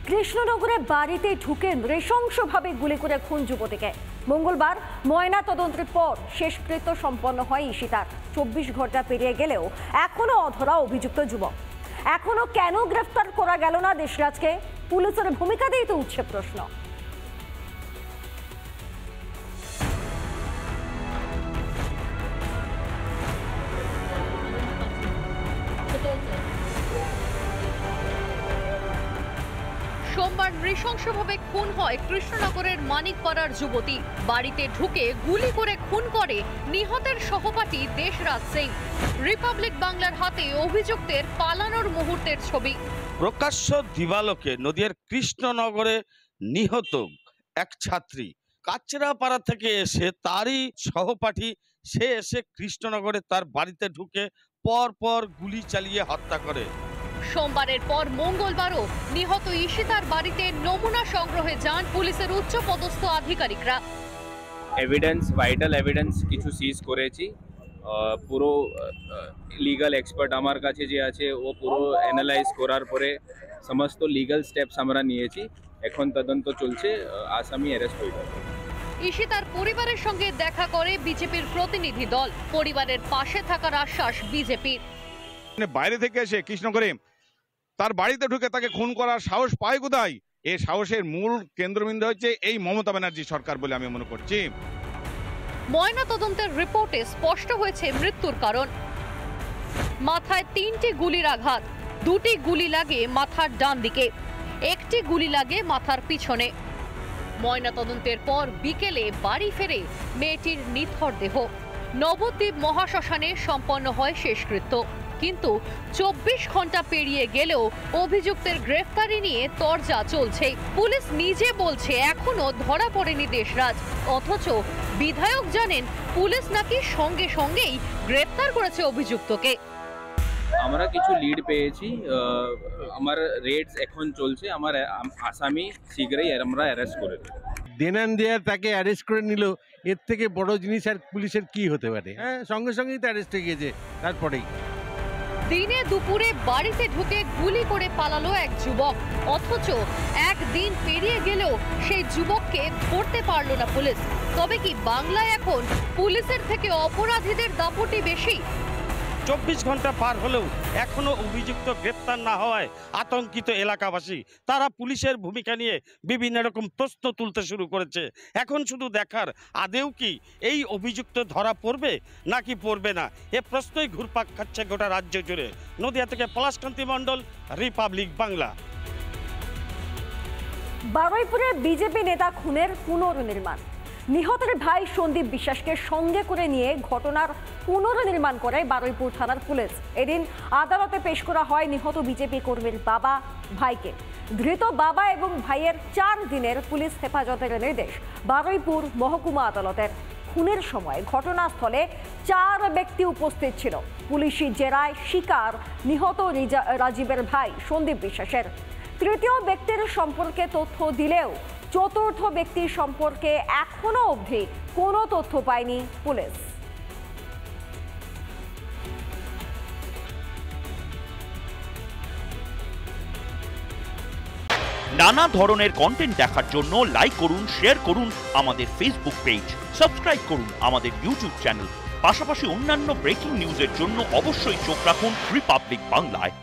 কৃষ্ণনগরে বাড়িতে ঢুকে নৃশংসভাবে গুলি করে খুন যুবতীকে। মঙ্গলবার ময়না তদন্তের পর শেষকৃত্য সম্পন্ন হয় ঈশিতার। 24 ঘন্টা পেরিয়ে গেলেও এখনো অধরা অভিযুক্ত যুবক। এখনো কেন গ্রেফতার করা গেল না দেশরাজকে? পুলিশের ভূমিকাতেই তো উঠছে প্রশ্ন। সোমবার নৃশংসভাবে খুন হয় কৃষ্ণনগরের মানিকপাড়ার যুবতী। বাড়িতে ঢুকে গুলি করে খুন করে নিহতের সহপাঠী দেশরাজ সিং। রিপাবলিক বাংলার হাতে অভিযুক্তের পালানোর মুহূর্তের ছবি। প্রকাশ্য দিবালোকে নদিয়ার কৃষ্ণনগরে নিহত এক ছাত্রী কাচরাপাড়া থেকে এসে তারই সহপাঠী সে এসে কৃষ্ণনগরে তার বাড়িতে ঢুকে পর গুলি চালিয়ে হত্যা করে। সোমবারের পর মঙ্গলবারও নিহত ঈশিতার বাড়িতে নমুনা সংগ্রহে যান পুলিশের উচ্চ পদস্থ আধিকারিকরা। ভাইটাল এভিডেন্স কিছু সিজ করেছি। পুরো লিগাল এক্সপার্ট আমার কাছে যে আছে ও পুরো অ্যানালাইজ করার পরে সমস্ত লিগাল স্টেপস আমরা নিয়েছি। এখন তদন্ত চলছে, আসামি অ্যারেস্ট হয়ে যাবে। ঈশিতার পরিবারের সঙ্গে দেখা করে বিজেপির প্রতিনিধি দল। পরিবারের পাশে থাকার আশ্বাস বিজেপির। বাইরে থেকে এসে কৃষ্ণনগরে তার বাড়িতে ঢুকে তাকে খুন করার সাহস পায় কোথায়? এই সাহসের মূল কেন্দ্রবিন্দু হচ্ছে এই মমতা ব্যানার্জি সরকার বলে আমি মনে করছি। ময়না তদন্তের রিপোর্টে স্পষ্ট হয়েছে মৃত্যুর কারণ। মাথায় 3টি গুলির আঘাত, 2টি গুলি লাগে মাথার ডান দিকে, 1টি গুলি লাগে মাথার পিছনে। ময়না তদন্তের পর বিকেলে বাড়ি ফেরে মেয়েটির নিথর দেহ। নবদ্বীপ মহাশ্মশানে সম্পন্ন হয় শেষকৃত্য। কিন্তু 24 ঘন্টা পেরিয়ে গেলেও অভিযুক্তের গ্রেফতারি নিয়ে তরজা চলছে। পুলিশ নিজে বলছে এখনো ধরা পড়েনি দেশরাজ, অথচ বিধায়ক জানেন পুলিশ নাকি সঙ্গে সঙ্গেই গ্রেফতার করেছে অভিযুক্তকে। আমরা কিছু লিড পেয়েছি, আমার রেডস এখন চলছে। আমার আসামি শীঘ্রই আমরা অ্যারেস্ট করে দেব। দেনান দেয়ার তাকে অ্যারেস্ট করে নিল, এর থেকে বড় জিনিস আর পুলিশের কি হতে পারে? হ্যাঁ, সঙ্গে সঙ্গেই তো অ্যারেস্ট হয়ে গিয়েছে। তারপরেই দিনে দুপুরে বাড়িতে ঢুকে গুলি করে পালালো এক যুবক, অথচ একদিন পেরিয়ে গেলেও সেই যুবককে ধরতে পারল না পুলিশ। তবে কি বাংলায় এখন পুলিশের থেকে অপরাধীদের দাপটই বেশি? 24 ঘন্টা পার হলেও এখনো অভিযুক্ত গ্রেপ্তার না হওয়ায় আতঙ্কিত এলাকাবাসী। তারা পুলিশের ভূমিকা নিয়ে বিভিন্ন রকম প্রশ্ন তুলতে শুরু করেছে। এখন শুধু দেখার আদেও কি এই অভিযুক্ত ধরা পড়বে নাকি পড়বে না, এ প্রশ্নই ঘুরপাক খাচ্ছে গোটা রাজ্য জুড়ে। নদিয়া থেকে পলাশকান্তি মণ্ডল, রিপাবলিক বাংলা। বারুইপুরে বিজেপি নেতা খুনের পুনর্নির্মাণ। নিহতের ভাই সন্দীপ বিশ্বাসকে সঙ্গে করে নিয়ে ঘটনার পুনর্নির্মাণ করে বারুইপুর থানার পুলিশ। এদিন আদালতে পেশ করা হয় নিহত বিজেপি কর্মীর বাবা ভাইকে। ধৃত বাবা এবং ভাইয়ের 4 দিনের পুলিশ হেফাজতের নির্দেশ বারুইপুর মহকুমা আদালতের। খুনের সময় ঘটনাস্থলে 4 ব্যক্তি উপস্থিত ছিল। পুলিশি জেরায় স্বীকার নিহত রাজীবের ভাই সন্দীপ বিশ্বাসের। তৃতীয় ব্যক্তির সম্পর্কে তথ্য দিলেও চতুর্থ ব্যক্তির সম্পর্কে এখনো অবধি কোনো তথ্য পায়নি পুলিশ। নানা ধরনের কন্টেন্ট দেখার জন্য লাইক করুন, শেয়ার করুন আমাদের ফেসবুক পেজ, সাবস্ক্রাইব করুন আমাদের ইউটিউব চ্যানেল। পাশাপাশি অন্যান্য ব্রেকিং নিউজের জন্য অবশ্যই চোখ রাখুন রিপাবলিক বাংলায়।